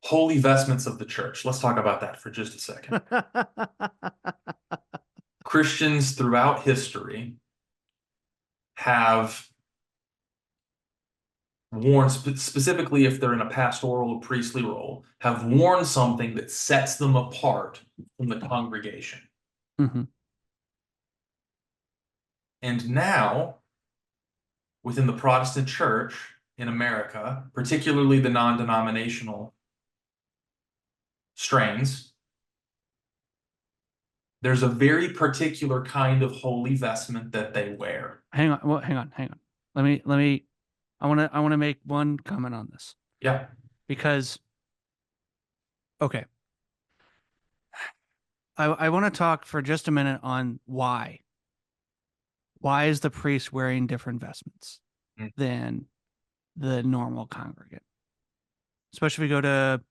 Holy vestments of the church. Let's talk about that for just a second. Christians throughout history have worn, specifically if they're in a pastoral or priestly role, have worn something that sets them apart from the congregation. Mhm. And now, within the Protestant church in America, particularly the non-denominational strains, there's a very particular kind of holy vestment that they wear. Hang on. Well, hang on. I want to make one comment on this Yeah. because, okay, I want to talk for just a minute on why. Why is the priest wearing different vestments Mm. than the normal congregant? Especially if you go to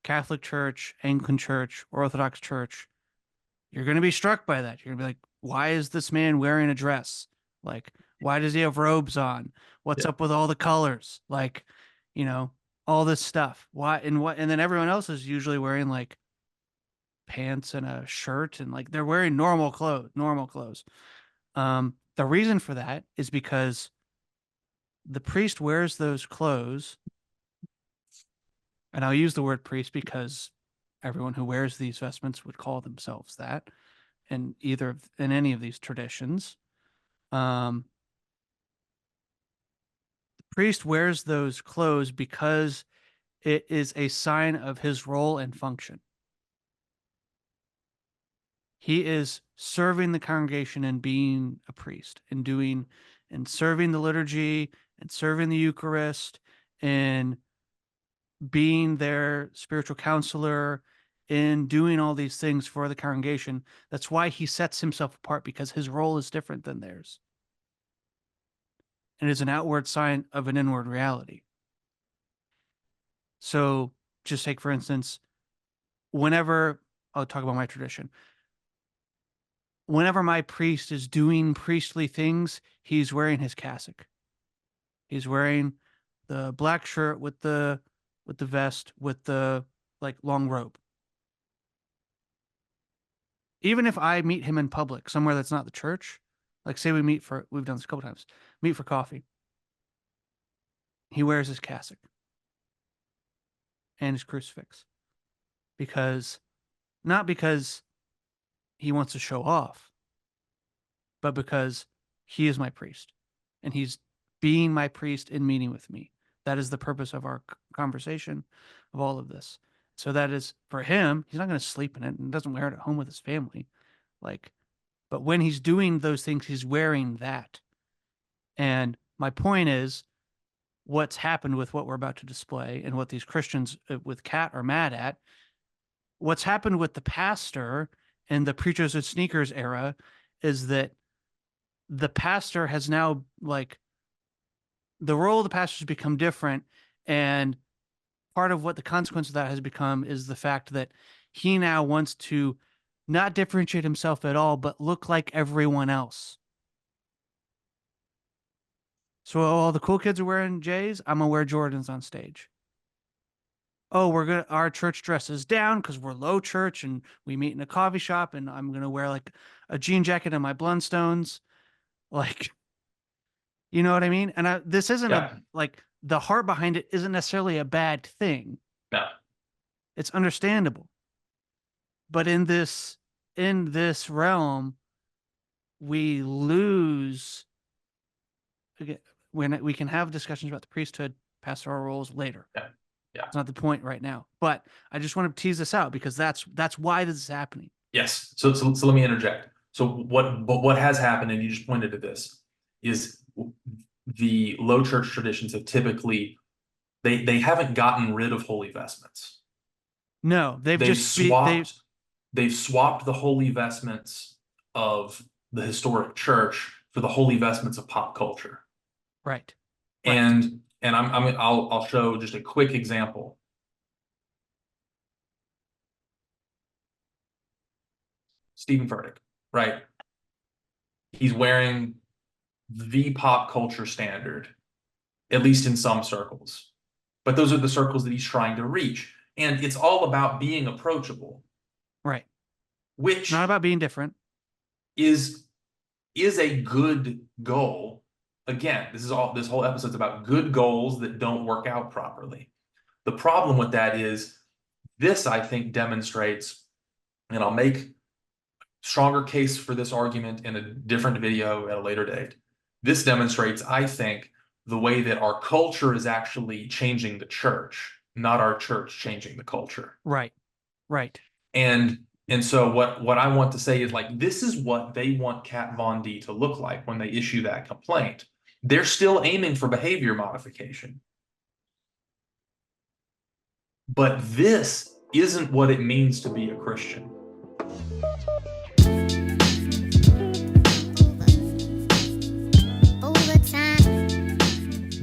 Catholic Church, Anglican Church, Orthodox Church, you're going to be struck by that. You're going to be like, why is this man wearing a dress? Like, why does he have robes on? What's Yeah. up with all the colors? Like, you know, all this stuff. Why and what? And then everyone else is usually wearing like pants and a shirt and like they're wearing normal clothes. The reason for that is because the priest wears those clothes, and I'll use the word priest because everyone who wears these vestments would call themselves that in any of these traditions. Um, the priest wears those clothes because it is a sign of his role and function. He is serving the congregation and being a priest and doing and serving the liturgy and serving the Eucharist and being their spiritual counselor and doing all these things for the congregation. That's why he sets himself apart because his role is different than theirs. And is an outward sign of an inward reality. So just take, for instance, whenever I'll talk about my tradition, whenever my priest is doing priestly things, he's wearing his cassock. He's wearing the black shirt with the vest with the like long robe. Even if I meet him in public somewhere that's not the church, like say we've done this a couple times, meet for coffee. He wears his cassock and his crucifix because not because he wants to show off, but because he is my priest and he's being my priest in meeting with me. That is the purpose of our conversation, of all of this. So that is for him, he's not going to sleep in it and doesn't wear it at home with his family. Like, but when he's doing those things, he's wearing that. And my point is, what's happened with what we're about to display and what these Christians with Cat are mad at, what's happened with the pastor and the preachers with sneakers era is that the pastor has now like the role of the pastor has become different, and part of what the consequence of that has become is the fact that he now wants to not differentiate himself at all but look like everyone else. So all the cool kids are wearing J's, I'm gonna wear Jordans on stage. Oh, our church dresses down because we're low church and we meet in a coffee shop, and I'm gonna wear like a jean jacket and my Blundstones. Like, you know what I mean? And this isn't a Yeah. like the heart behind it isn't necessarily a bad thing. No. It's understandable. But in this realm, we lose again when we can have discussions about the priesthood, pastoral roles later. Yeah. Yeah. It's not the point right now. But I just want to tease this out because that's why this is happening. Yes. So let me interject. So what has happened, and you just pointed to this, is the low church traditions have typically they haven't gotten rid of holy vestments. No, They've swapped they've swapped the holy vestments of the historic church for the holy vestments of pop culture. right. Right. And I'll show just a quick example. Stephen Furtick, right? He's wearing the pop culture standard, at least in some circles. But those are the circles that he's trying to reach. And it's all about being approachable, Right. which Not about being different. is a good goal. Again, this whole episode's about good goals that don't work out properly. The problem with that is this, I think, demonstrates, and I'll make stronger case for this argument in a different video at a later date. This demonstrates, I think, the way that our culture is actually changing the church, not our church changing the culture. Right. Right. And so what I want to say is, like, this is what they want Kat Von D to look like when they issue that complaint. They're still aiming for behavior modification. But this isn't what it means to be a Christian.